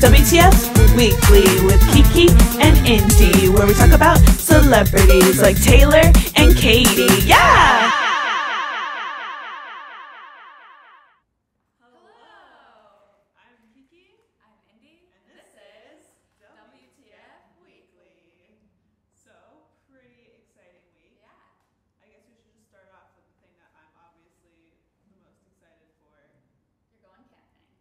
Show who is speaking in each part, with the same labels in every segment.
Speaker 1: WTF Weekly with Kiki and Indy, where we talk about celebrities like Taylor and Katie. Yeah!
Speaker 2: Hello, I'm Kiki. I'm Indy. And this is WTF Weekly. So, pretty exciting week. Yeah. I guess we should just start off with the thing that I'm obviously the most excited for. You're going camping.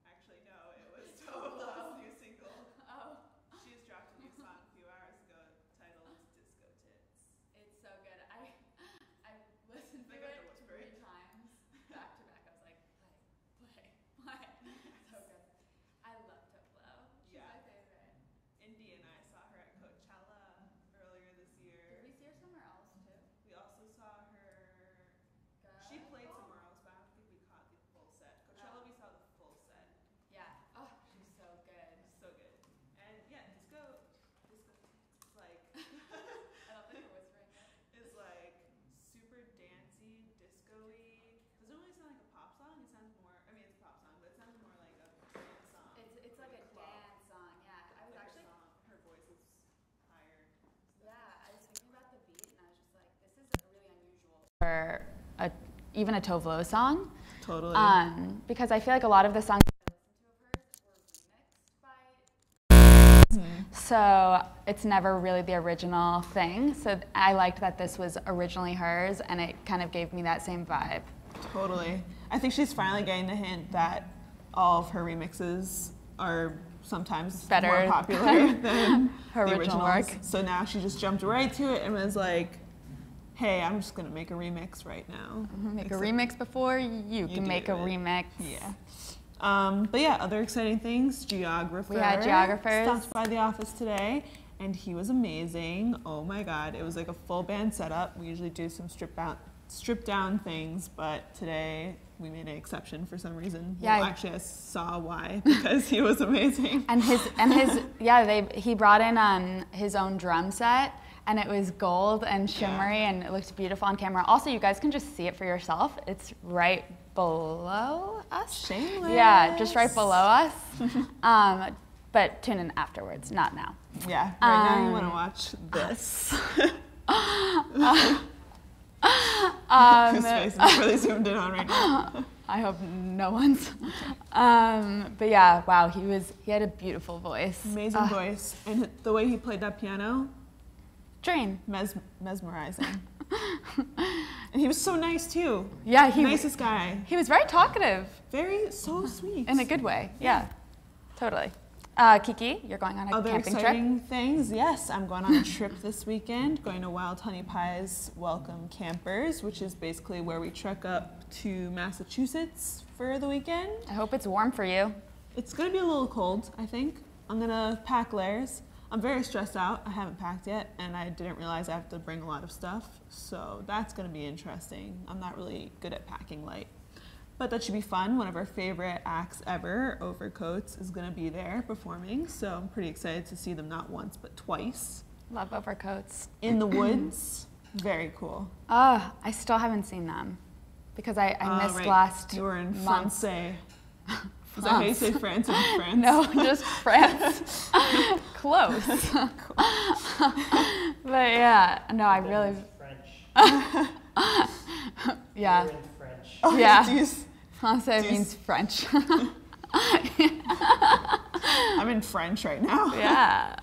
Speaker 2: Actually, no, it was Toble's new single. Oh. She just dropped a new song a few hours ago titled Disco Tits. It's so good. I listened to it 3 times back to back. I was like, play. So good. I love Toblo. She's my favorite. Indy and I saw her at Coachella earlier this year. Did we see her somewhere else too? We also saw her. She played somewhere else, but I don't think we caught the full set. Coachella, we saw the full set. Yeah. Oh, she's so good. So good. And yeah, disco is like I don't think we're whispering it. Is like super dancey, disco-y. Doesn't really sound like a pop song. It sounds more. I mean, it's a pop song, but it sounds more like a dance song. It's like a dance song. Yeah. I was like actually. Her voice is higher. Yeah. I was thinking about the beat, and I was just like, this is really unusual for even a Tovlo song.
Speaker 1: Totally.
Speaker 2: Because I feel like a lot of the songs I listened to of hers were remixed by. So it's never really the original thing. So I liked that this was originally hers, and it kind of gave me that same vibe.
Speaker 1: Totally. I think she's finally getting the hint that all of her remixes are sometimes
Speaker 2: Better
Speaker 1: more popular than
Speaker 2: her
Speaker 1: the
Speaker 2: original
Speaker 1: originals.
Speaker 2: work.
Speaker 1: So now she just jumped right to it and was like, hey, I'm just going to make a remix right now.
Speaker 2: Make a remix before you can make a remix.
Speaker 1: Yeah. But yeah, other exciting things. Geographer.
Speaker 2: We had Geographers.
Speaker 1: Stopped by the office today, and he was amazing. Oh my God. It was like a full band setup. We usually do some stripped down things, but today we made an exception for some reason.
Speaker 2: Yeah.
Speaker 1: Well, actually, I saw why, because he was amazing.
Speaker 2: And he brought in his own drum set, and it was gold and shimmery, and it looked beautiful on camera. Also, you guys can just see it for yourself. It's right below us.
Speaker 1: Shameless.
Speaker 2: Yeah, just right below us. But tune in afterwards, not now.
Speaker 1: Yeah, right now you want to watch this. His face is really zoomed in on right now.
Speaker 2: I hope no one's. But yeah, wow, he had a beautiful voice.
Speaker 1: Amazing voice. And the way he played that piano,
Speaker 2: dream.
Speaker 1: Mesmerizing. And he was so nice too.
Speaker 2: Yeah,
Speaker 1: nicest guy.
Speaker 2: He was very talkative.
Speaker 1: So sweet.
Speaker 2: In a good way. Yeah, totally. Kiki, you're going on a
Speaker 1: Other
Speaker 2: camping
Speaker 1: exciting
Speaker 2: trip?
Speaker 1: things, yes. I'm going on a trip this weekend, going to Wild Honey Pie's Welcome Campers, which is basically where we trek up to Massachusetts for the weekend.
Speaker 2: I hope it's warm for you.
Speaker 1: It's going to be a little cold, I think. I'm going to pack layers. I'm very stressed out. I haven't packed yet, and I didn't realize I have to bring a lot of stuff, so that's going to be interesting. I'm not really good at packing light. But that should be fun. One of our favorite acts ever, Overcoats, is going to be there performing. So I'm pretty excited to see them not once, but twice.
Speaker 2: Love Overcoats.
Speaker 1: In the woods. Very cool.
Speaker 2: I still haven't seen them because I missed
Speaker 1: right.
Speaker 2: last
Speaker 1: You were in
Speaker 2: month.
Speaker 1: France. Is that how you say France in France?
Speaker 2: No, just France. Close. But yeah, no, I really.
Speaker 3: French.
Speaker 2: Yeah.
Speaker 3: You're in French.
Speaker 1: Oh,
Speaker 2: Yeah.
Speaker 1: Geez.
Speaker 2: Francais means French.
Speaker 1: I'm in French right now.
Speaker 2: Yeah.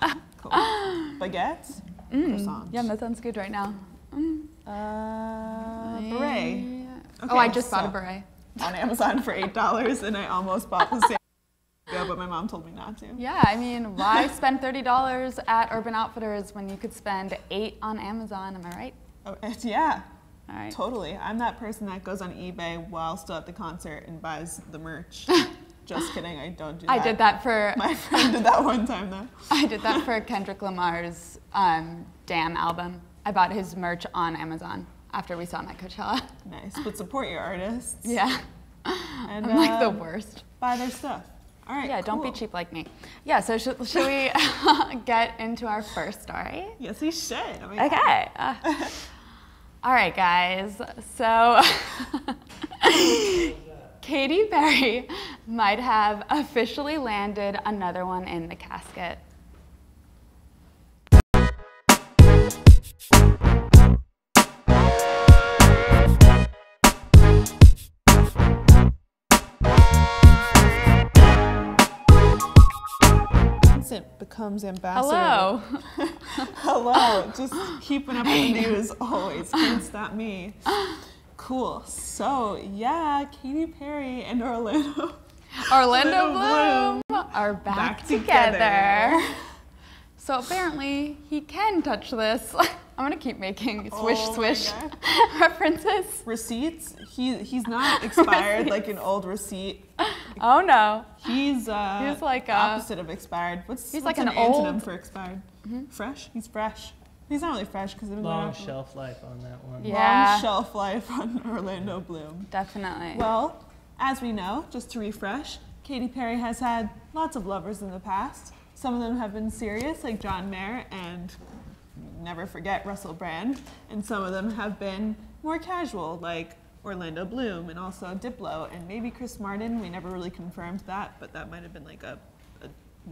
Speaker 1: Cool. Baguettes? Croissants.
Speaker 2: Yeah, that sounds good right now.
Speaker 1: Beret.
Speaker 2: Yeah.
Speaker 1: Okay,
Speaker 2: I just bought a beret.
Speaker 1: On Amazon for $8, and I almost bought the same ago, but my mom told me not to.
Speaker 2: Yeah, I mean, why spend $30 at Urban Outfitters when you could spend $8 on Amazon? Am I right?
Speaker 1: Oh, yeah.
Speaker 2: All right.
Speaker 1: Totally. I'm that person that goes on eBay while still at the concert and buys the merch. Just kidding, I don't do that.
Speaker 2: I did that for...
Speaker 1: My friend did that one time, though.
Speaker 2: I did that for Kendrick Lamar's Damn album. I bought his merch on Amazon after we saw him at Coachella.
Speaker 1: Nice, but support your artists.
Speaker 2: Yeah.
Speaker 1: And,
Speaker 2: I'm like the worst.
Speaker 1: Buy their stuff. All right,
Speaker 2: Yeah,
Speaker 1: cool.
Speaker 2: don't be cheap like me. Yeah, so should we get into our first story?
Speaker 1: Yes, we should. Oh my God.
Speaker 2: Okay. All right, guys. So
Speaker 3: Katy Perry might have officially landed another one in the casket.
Speaker 1: It becomes ambassador.
Speaker 3: Hello.
Speaker 1: Hello. Just keeping up with the news always. Can't stop me. Cool. So yeah, Katy Perry and Orlando
Speaker 3: Bloom are back together.
Speaker 1: together.
Speaker 3: So apparently he can touch this. I'm gonna keep making swish swish references.
Speaker 1: Receipts? He's not expired like an old receipt.
Speaker 3: Oh no.
Speaker 1: He's
Speaker 3: like
Speaker 1: opposite of expired. What's
Speaker 3: like an
Speaker 1: antonym
Speaker 3: old
Speaker 1: for expired? Fresh? He's fresh. He's not really fresh because
Speaker 4: long shelf life on that one.
Speaker 3: Yeah.
Speaker 1: Long shelf life on Orlando Bloom.
Speaker 3: Definitely.
Speaker 1: Well, as we know, just to refresh, Katy Perry has had lots of lovers in the past. Some of them have been serious, like John Mayer and never forget Russell Brand, and some of them have been more casual, like Orlando Bloom and also Diplo and maybe Chris Martin. We never really confirmed that, but that might have been like a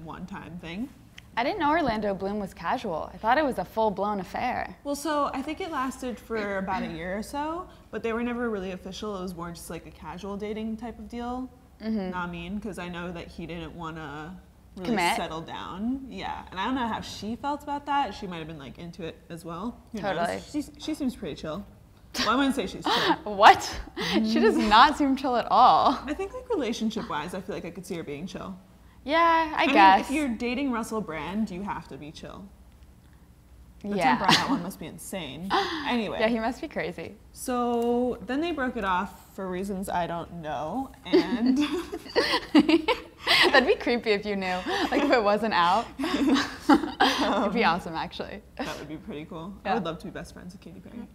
Speaker 1: one-time thing.
Speaker 3: I didn't know Orlando Bloom was casual. I thought it was a full-blown affair.
Speaker 1: Well, so I think it lasted for about a year or so, but they were never really official. It was more just like a casual dating type of deal. Not mean, because I know that he didn't want to really
Speaker 3: commit.
Speaker 1: Settle down. Yeah, and I don't know how she felt about that. She might have been like into it as well. Who
Speaker 3: Totally.
Speaker 1: knows? She seems pretty chill. Well, I wouldn't say she's chill.
Speaker 3: What? She does not seem chill at all.
Speaker 1: I think like relationship-wise, I feel like I could see her being chill.
Speaker 3: Yeah, I
Speaker 1: mean,
Speaker 3: guess.
Speaker 1: if you're dating Russell Brand, you have to be chill. The
Speaker 3: Yeah.
Speaker 1: temper on that one must be insane. Anyway.
Speaker 3: Yeah, he must be crazy.
Speaker 1: So then they broke it off for reasons I don't know, and
Speaker 3: That'd be creepy if you knew, like if it wasn't out. It'd be awesome, actually.
Speaker 1: that would be pretty cool.
Speaker 3: Yeah.
Speaker 1: I would love to be best friends with Katy Perry.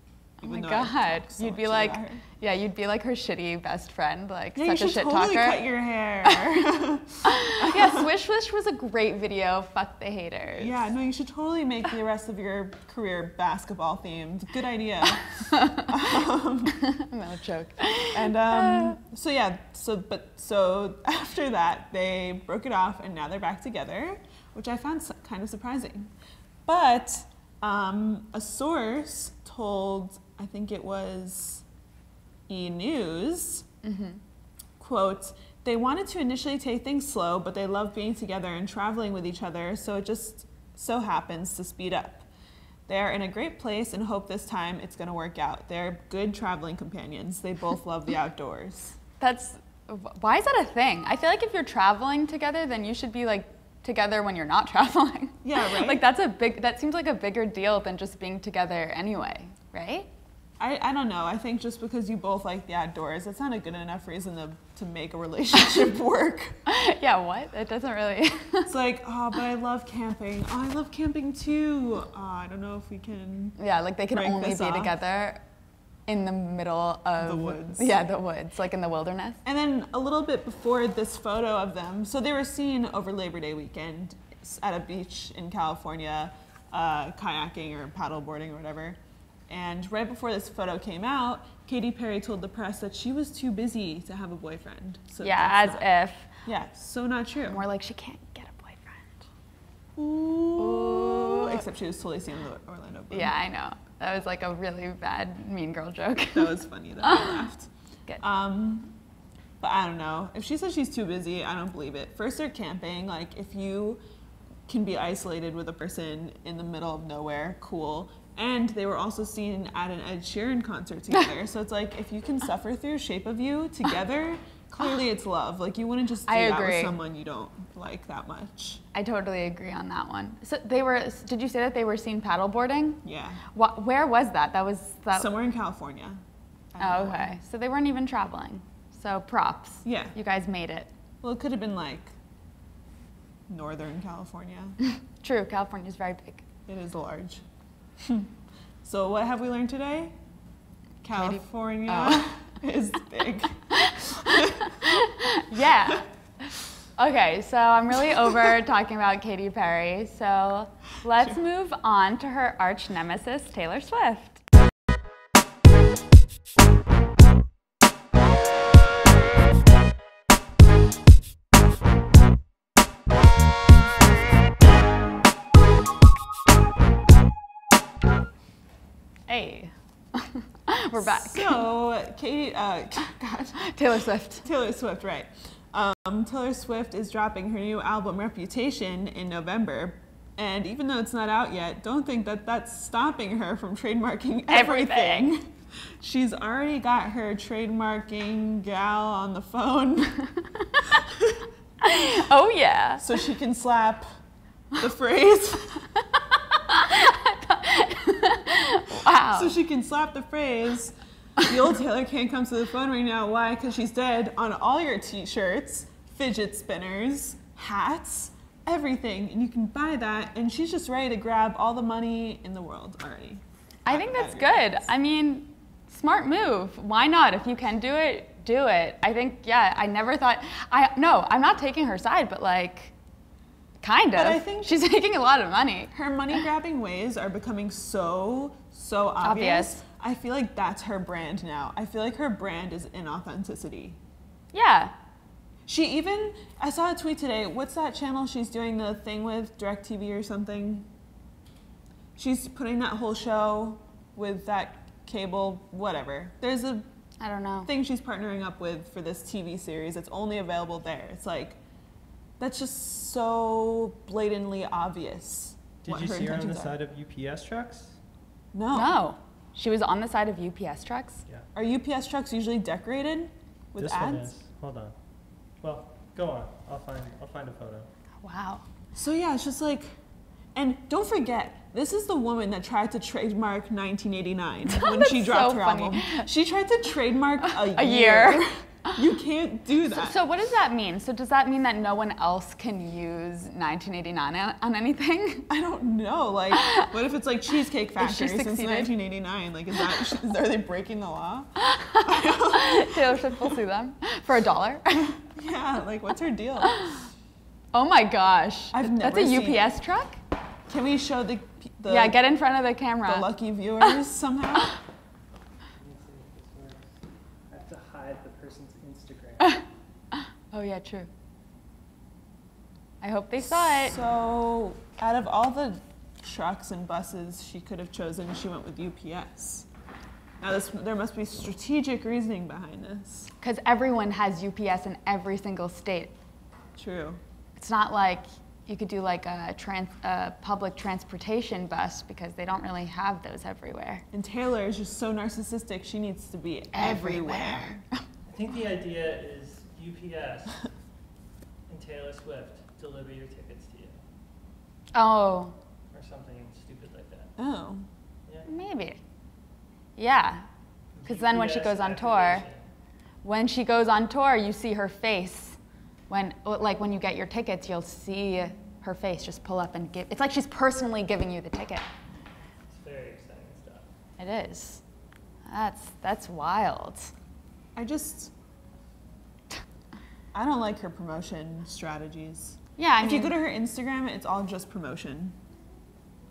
Speaker 3: Oh my
Speaker 1: Even though I
Speaker 3: god,
Speaker 1: talk so
Speaker 3: you'd be
Speaker 1: much
Speaker 3: like,
Speaker 1: about her.
Speaker 3: yeah, you'd be like her shitty best friend, like
Speaker 1: Yeah,
Speaker 3: such a
Speaker 1: you should
Speaker 3: shit
Speaker 1: totally
Speaker 3: talker.
Speaker 1: cut your hair.
Speaker 3: Yeah, Swish Swish was a great video. Fuck the haters.
Speaker 1: Yeah, no, you should totally make the rest of your career basketball themed. Good idea.
Speaker 3: No joke.
Speaker 1: And so yeah, so after that they broke it off and now they're back together, which I found kind of surprising. But a source told, I think it was E! News, quote, "They wanted to initially take things slow, but they love being together and traveling with each other, so it just so happens to speed up. They are in a great place and hope this time it's going to work out. They're good traveling companions. They both love the outdoors."
Speaker 3: Why is that a thing? I feel like if you're traveling together, then you should be like together when you're not traveling.
Speaker 1: Yeah, right?
Speaker 3: Like that seems like a bigger deal than just being together anyway, right?
Speaker 1: I don't know. I think just because you both like the outdoors, that's not a good enough reason to make a relationship work.
Speaker 3: Yeah, what? It doesn't really.
Speaker 1: It's like, oh, but I love camping. Oh, I love camping too. Oh, I don't know if we can.
Speaker 3: Yeah, like they can
Speaker 1: break
Speaker 3: only
Speaker 1: this
Speaker 3: be
Speaker 1: off.
Speaker 3: together in the middle of
Speaker 1: The woods.
Speaker 3: Yeah, the woods, like in the wilderness.
Speaker 1: And then a little bit before this photo of them, so they were seen over Labor Day weekend at a beach in California, kayaking or paddleboarding or whatever. And right before this photo came out, Katy Perry told the press that she was too busy to have a boyfriend. So
Speaker 3: Yeah,
Speaker 1: that's
Speaker 3: as
Speaker 1: not-
Speaker 3: if.
Speaker 1: Yeah, so not true.
Speaker 3: More like she can't get a boyfriend.
Speaker 1: Ooh. Except she was totally seen with Orlando Bloom.
Speaker 3: Yeah, I know. That was like a really bad mean girl joke.
Speaker 1: That was funny that I laughed.
Speaker 3: Good.
Speaker 1: But I don't know. If she says she's too busy, I don't believe it. First, they're camping. Like, if you can be isolated with a person in the middle of nowhere, cool. And they were also seen at an Ed Sheeran concert together. So it's like, if you can suffer through Shape of You together, clearly it's love. Like, you wouldn't just do
Speaker 3: I
Speaker 1: that with
Speaker 3: agree.
Speaker 1: someone you don't like that much.
Speaker 3: I totally agree on that one. So did you say that they were seen paddleboarding?
Speaker 1: Yeah.
Speaker 3: Where was that? That was
Speaker 1: Somewhere in California.
Speaker 3: Oh, okay. So they weren't even traveling. So props.
Speaker 1: Yeah.
Speaker 3: You guys made it.
Speaker 1: Well, it could have been like Northern California.
Speaker 3: True, California's very big.
Speaker 1: It is large. So what have we learned today? California is big.
Speaker 3: Yeah. Okay, so I'm really over talking about Katy Perry. So let's move on to her arch nemesis, Taylor Swift. We're back.
Speaker 1: So, Katie, God,
Speaker 3: Taylor Swift.
Speaker 1: Taylor Swift, right. Taylor Swift is dropping her new album, Reputation, in November. And even though it's not out yet, don't think that that's stopping her from trademarking everything. She's already got her trademarking gal on the phone.
Speaker 3: Oh, yeah.
Speaker 1: So she can slap the phrase.
Speaker 3: Wow.
Speaker 1: So she can slap the phrase, the old Taylor can't come to the phone right now. Why? Because she's dead, on all your t-shirts, fidget spinners, hats, everything. And you can buy that. And she's just ready to grab all the money in the world already.
Speaker 3: I think that's good. I mean, smart move. Why not? If you can do it, do it. I think, yeah, I never thought, no, I'm not taking her side, but like, kind of.
Speaker 1: But I think
Speaker 3: she's making a lot of money.
Speaker 1: Her money-grabbing ways are becoming so obvious. I feel like that's her brand now. I feel like her brand is inauthenticity.
Speaker 3: Yeah.
Speaker 1: I saw a tweet today. What's that channel she's doing the thing with, DirecTV or something? She's putting that whole show with that cable, whatever. There's a
Speaker 3: I don't know.
Speaker 1: thing she's partnering up with for this TV series. It's only available there. It's like, that's just so blatantly obvious.
Speaker 4: Did you see her on the side of UPS trucks?
Speaker 1: No.
Speaker 3: No. She was on the side of UPS trucks?
Speaker 4: Yeah.
Speaker 1: Are UPS trucks usually decorated with
Speaker 4: this
Speaker 1: ads?
Speaker 4: One is. Hold on. Well, go on. I'll find a photo.
Speaker 3: Wow.
Speaker 1: So yeah, it's just like, and don't forget, this is the woman that tried to trademark 1989 when she dropped her album. She tried to trademark a year. You can't do that.
Speaker 3: So what does that mean? So does that mean that no one else can use 1989 on anything?
Speaker 1: I don't know. Like, what if it's like Cheesecake Factory since
Speaker 3: succeeded?
Speaker 1: 1989? Like, are they breaking the law?
Speaker 3: Taylor Swift will sue them for $1.
Speaker 1: Yeah, like, what's her deal?
Speaker 3: Oh my gosh.
Speaker 1: I've never
Speaker 3: That's a
Speaker 1: seen
Speaker 3: UPS truck?
Speaker 1: Can we show the
Speaker 3: Yeah, get in front of the camera.
Speaker 1: the lucky viewers somehow?
Speaker 4: Let me see if this works. I have to hide the person's Instagram.
Speaker 3: Oh yeah, true. I hope they saw it.
Speaker 1: So, out of all the trucks and buses she could have chosen, she went with UPS. Now, there must be strategic reasoning behind this.
Speaker 3: Because everyone has UPS in every single state.
Speaker 1: True.
Speaker 3: It's not like you could do like a public transportation bus because they don't really have those everywhere.
Speaker 1: And Taylor is just so narcissistic, she needs to be everywhere.
Speaker 4: I think the idea is UPS and Taylor Swift deliver your tickets to you.
Speaker 3: Oh,
Speaker 4: Or something stupid like that.
Speaker 1: Oh.
Speaker 4: Yeah.
Speaker 3: maybe. Yeah, because then when she
Speaker 4: UPS
Speaker 3: goes on tour,
Speaker 4: activation.
Speaker 3: you see her face. When you get your tickets, you'll see her face just pull up and give. It's like she's personally giving you the ticket.
Speaker 4: It's very exciting stuff.
Speaker 3: It is. That's wild.
Speaker 1: I don't like her promotion strategies.
Speaker 3: Yeah,
Speaker 1: If you go to her Instagram, it's all just promotion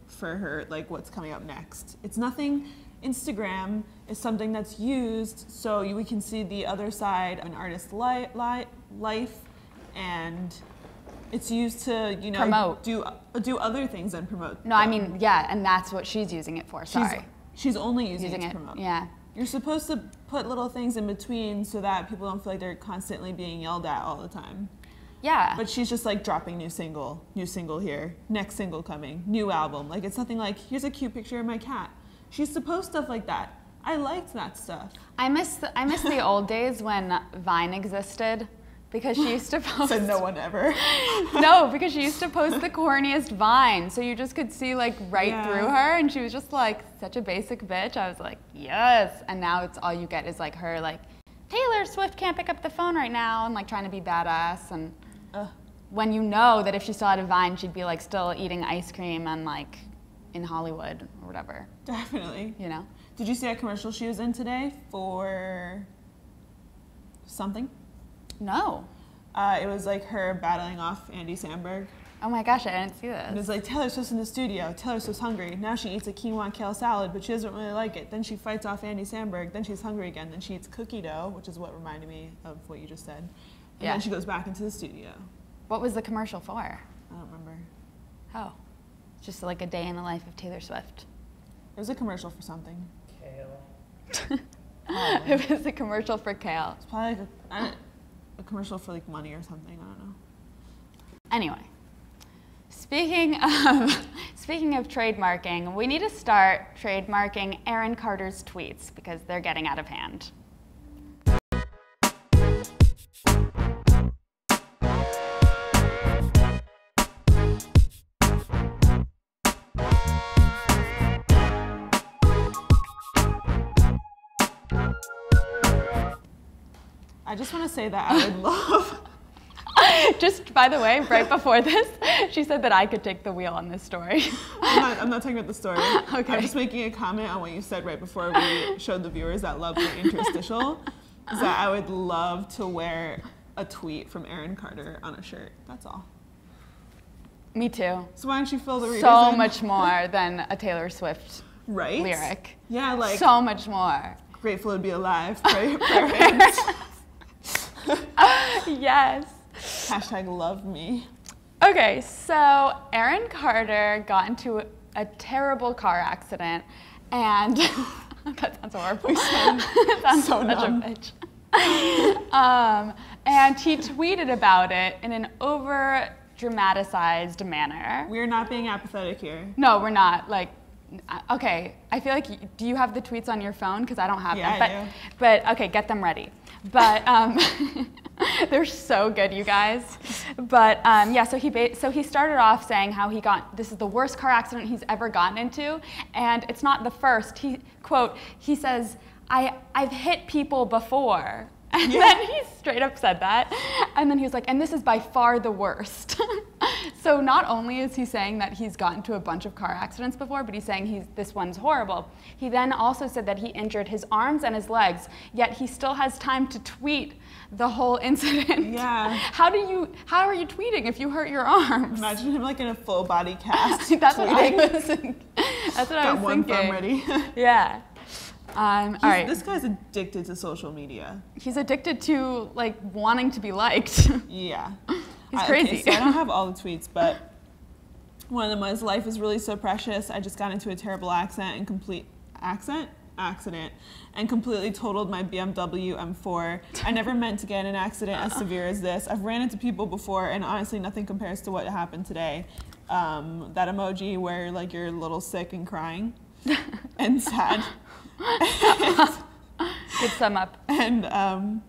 Speaker 1: for her, like what's coming up next. It's nothing. Instagram is something that's used so we can see the other side of an artist's life, and it's used to,
Speaker 3: Promote.
Speaker 1: do other things and promote.
Speaker 3: No, I mean, yeah, and that's what she's using it for. Sorry.
Speaker 1: She's only using it to promote.
Speaker 3: Yeah.
Speaker 1: You're supposed to put little things in between so that people don't feel like they're constantly being yelled at all the time.
Speaker 3: Yeah.
Speaker 1: But she's just like dropping new single here, next single coming, new album. Like, it's nothing like, here's a cute picture of my cat. She used to post stuff like that. I liked that stuff.
Speaker 3: I miss the old days when Vine existed, because she used to post.
Speaker 1: Said no one ever.
Speaker 3: No, because she used to post the corniest Vine, so you just could see like right
Speaker 1: Yeah.
Speaker 3: through her, and she was just like such a basic bitch. I was like, yes. And now it's all you get is like her like, Taylor Swift can't pick up the phone right now, and like trying to be badass. And when you know that if she still had a Vine, she'd be like still eating ice cream and like in Hollywood or whatever.
Speaker 1: Definitely.
Speaker 3: You know.
Speaker 1: Did you see that commercial she was in today for something?
Speaker 3: No.
Speaker 1: It was like her battling off Andy Samberg.
Speaker 3: Oh my gosh, I didn't see
Speaker 1: And
Speaker 3: this.
Speaker 1: it's like, Taylor Swift's in the studio. Taylor Swift's hungry. Now she eats a quinoa kale salad, but she doesn't really like it. Then she fights off Andy Samberg. Then she's hungry again. Then she eats cookie dough, which is what reminded me of what you just said. And
Speaker 3: Yeah.
Speaker 1: then she goes back into the studio.
Speaker 3: What was the commercial for?
Speaker 1: I don't remember.
Speaker 3: Oh. Just like a day in the life of Taylor Swift.
Speaker 1: It was a commercial for something.
Speaker 4: Kale.
Speaker 1: Probably.
Speaker 3: It was a commercial for kale.
Speaker 1: It's probably like a commercial for like money or something. I don't know.
Speaker 3: Anyway, speaking of trademarking, we need to start trademarking Aaron Carter's tweets because they're getting out of hand.
Speaker 1: I just want to say that I would love.
Speaker 3: Just by the way, right before this, she said that I could take the wheel on this story.
Speaker 1: I'm not talking about the story.
Speaker 3: Okay.
Speaker 1: I'm just making a comment on what you said right before we showed the viewers that lovely interstitial. Is that I would love to wear a tweet from Aaron Carter on a shirt. That's all.
Speaker 3: Me too.
Speaker 1: So why don't you fill the readers
Speaker 3: So
Speaker 1: in?
Speaker 3: much more than a Taylor Swift
Speaker 1: Right?
Speaker 3: lyric.
Speaker 1: Yeah, like
Speaker 3: So much more.
Speaker 1: grateful to be alive. Prayer hands.
Speaker 3: Yes.
Speaker 1: Hashtag love me.
Speaker 3: Okay, so Aaron Carter got into a terrible car accident, and that sounds horrible. That sounds
Speaker 1: so
Speaker 3: such
Speaker 1: dumb.
Speaker 3: a bitch. And he tweeted about it in an over dramatized manner.
Speaker 1: We're not being apathetic here.
Speaker 3: No, we're not. Like, okay, I feel like, do you have the tweets on your phone? Because I don't have
Speaker 1: Yeah,
Speaker 3: them.
Speaker 1: I do.
Speaker 3: But okay, get them ready. But they're so good, you guys. But yeah, so he started off saying how this is the worst car accident he's ever gotten into, and it's not the first. He says, I've hit people before. And then he straight up said that. And then he was like, and this is by far the worst. So not only is he saying that he's gotten into a bunch of car accidents before, but he's saying this one's horrible. He then also said that he injured his arms and his legs, yet he still has time to tweet the whole incident.
Speaker 1: Yeah.
Speaker 3: How are you tweeting if you hurt your arms?
Speaker 1: Imagine him like in a full body cast.
Speaker 3: That's what I
Speaker 1: tweeting.
Speaker 3: was thinking. That's what I
Speaker 1: Got
Speaker 3: was
Speaker 1: one
Speaker 3: thinking.
Speaker 1: thumb ready.
Speaker 3: Yeah. All right.
Speaker 1: This guy's addicted to social media.
Speaker 3: He's addicted to like wanting to be liked.
Speaker 1: Yeah.
Speaker 3: He's crazy.
Speaker 1: Okay, so I don't have all the tweets, but one of them was, life is really so precious. I just got into a terrible accident and completely totaled my BMW M4. I never meant to get in an accident as severe as this. I've ran into people before, and honestly, nothing compares to what happened today. That emoji where like you're a little sick and crying and sad.
Speaker 3: Good sum up.
Speaker 1: And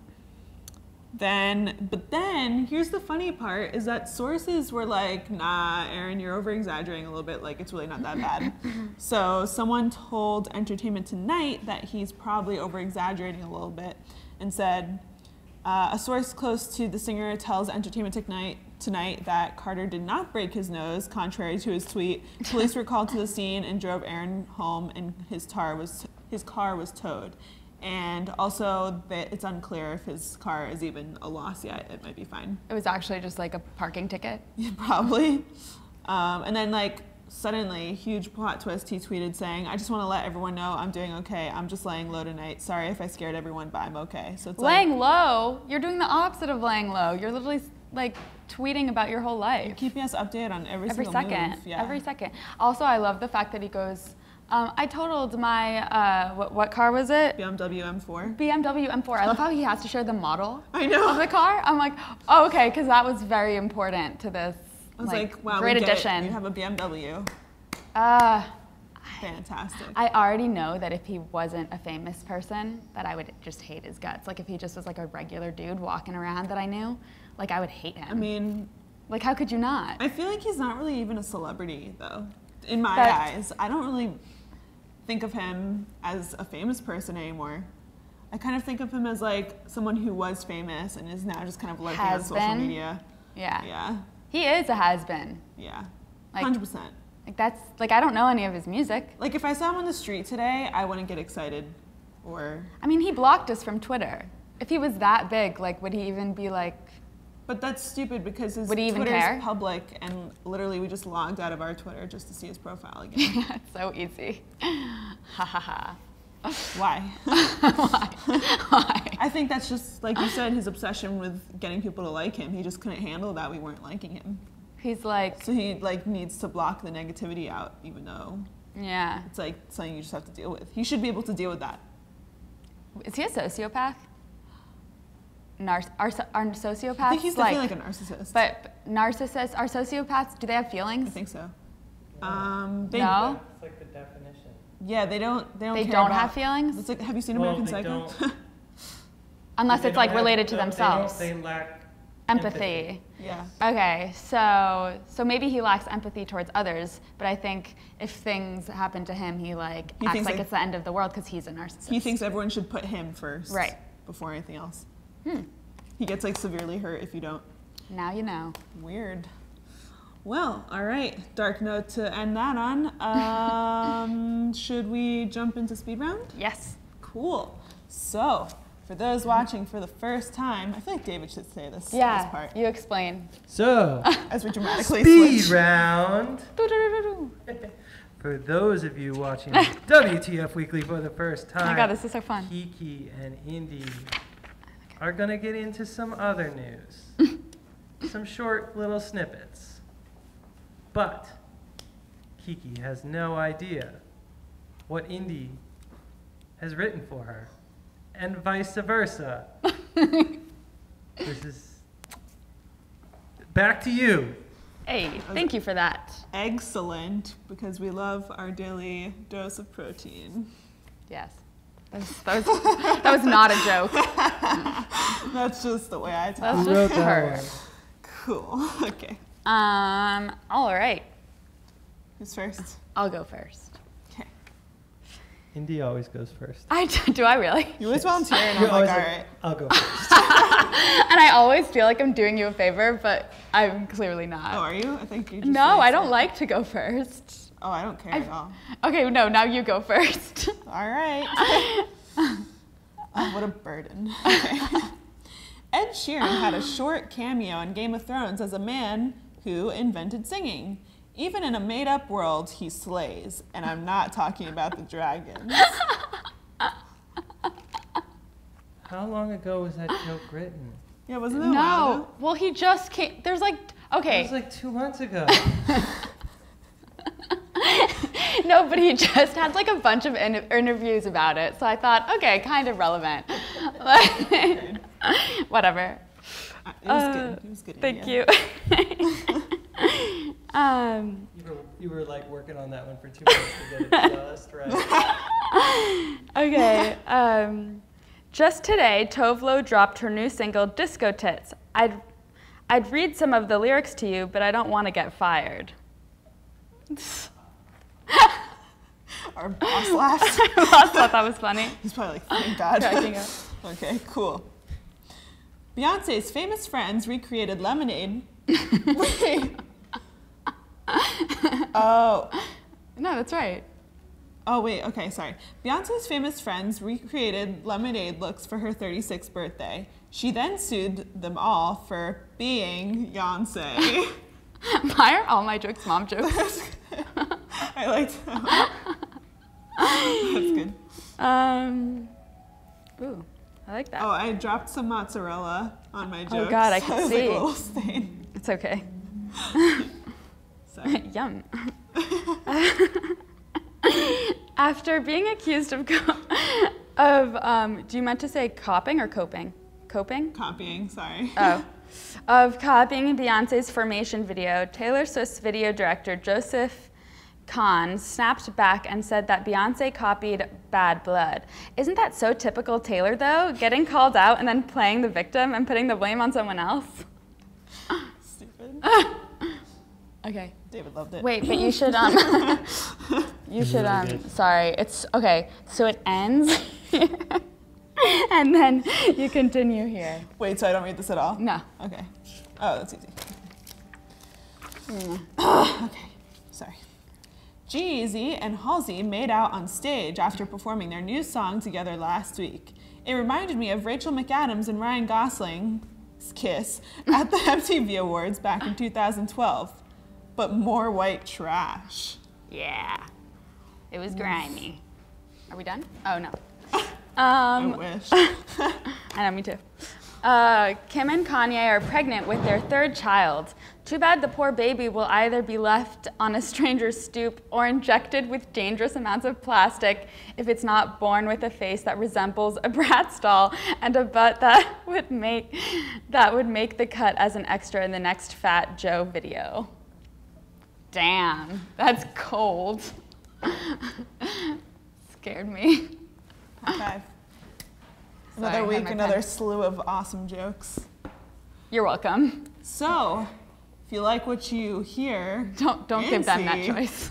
Speaker 1: then here's the funny part is that sources were like, nah, Aaron, you're over exaggerating a little bit, like it's really not that bad. So someone told Entertainment Tonight that he's probably over exaggerating a little bit and said, a source close to the singer tells Entertainment Tonight that Carter did not break his nose, contrary to his tweet. Police were called to the scene and drove Aaron home, and his car was towed. And also, it's unclear if his car is even a loss yet. It might be fine.
Speaker 3: It was actually just like a parking ticket.
Speaker 1: Yeah, probably. And then, like, suddenly, huge plot twist, he tweeted saying, I just want to let everyone know I'm doing okay. I'm just laying low tonight. Sorry if I scared everyone, but I'm okay. So it's
Speaker 3: laying low? You're doing the opposite of laying low. You're literally, like, tweeting about your whole life.
Speaker 1: You're keeping us updated on every single
Speaker 3: second.
Speaker 1: move. Yeah.
Speaker 3: Every second. Also, I love the fact that he goes, I totaled my, what car was it?
Speaker 1: BMW M4.
Speaker 3: BMW M4. I love how he has to share the model
Speaker 1: I know.
Speaker 3: of the car. I'm like, oh, okay, because that was very important to this.
Speaker 1: I was like, wow,
Speaker 3: great
Speaker 1: we get
Speaker 3: addition.
Speaker 1: it. You have a BMW. Fantastic.
Speaker 3: I already know that if he wasn't a famous person, that I would just hate his guts. Like if he just was like a regular dude walking around that I knew, like I would hate him.
Speaker 1: I mean,
Speaker 3: like how could you not?
Speaker 1: I feel like he's not really even a celebrity though. In my eyes, I don't really think of him as a famous person anymore. I kind of think of him as like someone who was famous and is now just kind of lurking on social media.
Speaker 3: Yeah.
Speaker 1: Yeah.
Speaker 3: He is a has-been.
Speaker 1: Yeah.
Speaker 3: Like,
Speaker 1: 100%.
Speaker 3: Like that's like I don't know any of his music.
Speaker 1: Like if I saw him on the street today, I wouldn't get excited or
Speaker 3: I mean, he blocked us from Twitter. If he was that big, like would he even be like
Speaker 1: But that's stupid because his
Speaker 3: would he even
Speaker 1: Twitter's
Speaker 3: care?
Speaker 1: public and literally we just logged out of our Twitter just to see his profile again.
Speaker 3: It's so easy. Ha ha ha.
Speaker 1: Why?
Speaker 3: Why? Why?
Speaker 1: I think that's just, like you said, his obsession with getting people to like him. He just couldn't handle that we weren't liking him.
Speaker 3: He's like,
Speaker 1: So he like needs to block the negativity out, even though
Speaker 3: yeah.
Speaker 1: it's like something you just have to deal with. He should be able to deal with that.
Speaker 3: Is he a sociopath? Are sociopaths
Speaker 1: I think he's definitely like a narcissist.
Speaker 3: But narcissists, are sociopaths, do they have feelings?
Speaker 1: I think so.
Speaker 3: No?
Speaker 4: That's like the definition.
Speaker 1: Yeah, they don't
Speaker 3: They
Speaker 1: care
Speaker 3: don't
Speaker 1: about,
Speaker 3: have feelings?
Speaker 1: It's like, have you seen
Speaker 4: Well,
Speaker 1: American
Speaker 4: they
Speaker 1: Psycho?
Speaker 4: don't-
Speaker 3: Unless
Speaker 4: They
Speaker 3: it's
Speaker 4: don't
Speaker 3: like
Speaker 4: have-
Speaker 3: related to
Speaker 4: they
Speaker 3: themselves.
Speaker 4: They lack
Speaker 3: Empathy.
Speaker 1: Yeah.
Speaker 3: Okay, so maybe he lacks empathy towards others, but I think if things happen to him, he acts
Speaker 1: thinks,
Speaker 3: like
Speaker 1: like-
Speaker 3: it's the end of the world because he's a narcissist.
Speaker 1: He thinks everyone should put him first.
Speaker 3: Right.
Speaker 1: Before anything else. He gets like severely hurt if you don't.
Speaker 3: Now you know.
Speaker 1: Weird. Well, all right. Dark note to end that on. Should we jump into speed round?
Speaker 3: Yes.
Speaker 1: Cool. So, for those watching for the first time, I feel like David should say this,
Speaker 3: Yeah,
Speaker 1: this part
Speaker 3: you explain.
Speaker 4: So,
Speaker 1: as we dramatically
Speaker 4: speed
Speaker 1: switch.
Speaker 4: round. For those of you watching WTF Weekly for the first
Speaker 3: Oh
Speaker 4: time,
Speaker 3: my god, this is so fun.
Speaker 4: Kiki and Indy are going to get into some other news. Some short little snippets. But Kiki has no idea what Indy has written for her, and vice versa. This is back to you.
Speaker 3: Hey, thank you for that.
Speaker 1: Excellent, because we love our daily dose of protein.
Speaker 3: Yes. That was not a joke.
Speaker 1: That's just the way I talk.
Speaker 3: That's
Speaker 4: Who wrote
Speaker 3: just
Speaker 4: that
Speaker 3: her.
Speaker 4: one?
Speaker 1: Cool. Okay.
Speaker 3: All right.
Speaker 1: Who's first?
Speaker 3: I'll go first.
Speaker 1: Okay.
Speaker 4: Indy always goes first.
Speaker 3: Do I really?
Speaker 1: You always volunteer, and I'm
Speaker 4: You're
Speaker 1: like,
Speaker 4: always
Speaker 1: all
Speaker 4: like,
Speaker 1: right.
Speaker 4: I'll go first.
Speaker 3: And I always feel like I'm doing you a favor, but I'm clearly
Speaker 1: Oh,
Speaker 3: not.
Speaker 1: are you? I think you just
Speaker 3: No,
Speaker 1: like
Speaker 3: I don't
Speaker 1: said-
Speaker 3: like to go first.
Speaker 1: Oh, I don't care at all.
Speaker 3: Okay, no, now you go first.
Speaker 1: All right. Oh, what a burden. Okay. Ed Sheeran had a short cameo in Game of Thrones as a man who invented singing. Even in a made-up world, he slays. And I'm not talking about the dragons.
Speaker 4: How long ago was that joke written?
Speaker 1: Yeah, wasn't it a while ago?
Speaker 3: No, well, he just came. There's like, okay.
Speaker 4: It was like 2 months ago.
Speaker 3: No, but he just had like a bunch of interviews about it. So I thought, okay, kind of relevant. Whatever.
Speaker 1: It was good. It was good.
Speaker 3: Thank
Speaker 1: India.
Speaker 3: you.
Speaker 4: You were like working on that one for 2 months to get it just right.
Speaker 3: Okay. Just today, Tovlo dropped her new single, Disco Tits. I'd read some of the lyrics to you, but I don't want to get fired.
Speaker 1: Our boss laughed.
Speaker 3: I thought that was funny.
Speaker 1: He's probably like, thank God.
Speaker 3: Cracking up.
Speaker 1: Okay, cool. Beyonce's famous friends recreated Lemonade. Wait. Oh.
Speaker 3: No, that's right.
Speaker 1: Oh, wait, okay, sorry. Beyonce's famous friends recreated Lemonade looks for her 36th birthday. She then sued them all for being Beyonce.
Speaker 3: Why are all my jokes mom jokes?
Speaker 1: I liked that. That's good.
Speaker 3: Ooh, I like that.
Speaker 1: Oh, I dropped some mozzarella on my jokes.
Speaker 3: Oh, God, I
Speaker 1: so
Speaker 3: can
Speaker 1: it was
Speaker 3: see.
Speaker 1: like a little stain.
Speaker 3: It's okay.
Speaker 1: Sorry.
Speaker 3: Yum. After being accused of, do you meant to say copying or coping? Coping?
Speaker 1: Copying, sorry.
Speaker 3: Oh. Of copying Beyonce's Formation video, Taylor Swift's video director, Joseph Kahn, snapped back and said that Beyonce copied Bad Blood. Isn't that so typical Taylor, though? Getting called out and then playing the victim and putting the blame on someone else?
Speaker 1: Stupid.
Speaker 3: Okay.
Speaker 1: David loved it.
Speaker 3: Wait, but you should,
Speaker 4: really good.
Speaker 3: sorry, it's, okay, so it ends, and then you continue here.
Speaker 1: Wait, so I don't read this at all?
Speaker 3: No.
Speaker 1: Okay. Oh, that's easy. Okay, sorry. G-Eazy and Halsey made out on stage after performing their new song together last week. It reminded me of Rachel McAdams and Ryan Gosling's kiss at the MTV Awards back in 2012, but more white trash.
Speaker 3: Yeah. It was grimy. Are we done? Oh, no.
Speaker 1: I wish.
Speaker 3: I know, me too. Kim and Kanye are pregnant with their third child. Too bad the poor baby will either be left on a stranger's stoop or injected with dangerous amounts of plastic if it's not born with a face that resembles a Bratz doll and a butt that would make the cut as an extra in the next Fat Joe video. Damn, that's cold. Scared me.
Speaker 1: High five. Another
Speaker 3: Sorry, I had
Speaker 1: week,
Speaker 3: my
Speaker 1: another
Speaker 3: pen.
Speaker 1: slew of awesome jokes.
Speaker 3: You're welcome.
Speaker 1: So, if you like what you hear,
Speaker 3: Don't give them that
Speaker 1: see,
Speaker 3: choice.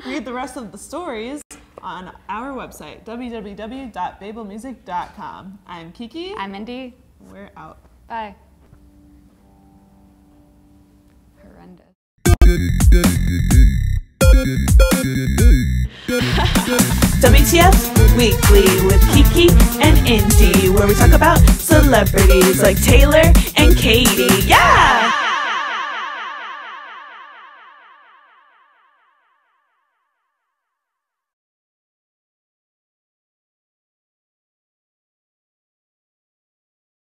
Speaker 1: read the rest of the stories on our website, www.baeblemusic.com. I'm Kiki.
Speaker 3: I'm Indy.
Speaker 1: We're out.
Speaker 3: Bye. Horrendous.
Speaker 5: WTF Weekly with Kiki and Indy, where we talk about celebrities like Taylor and Katie. Yeah!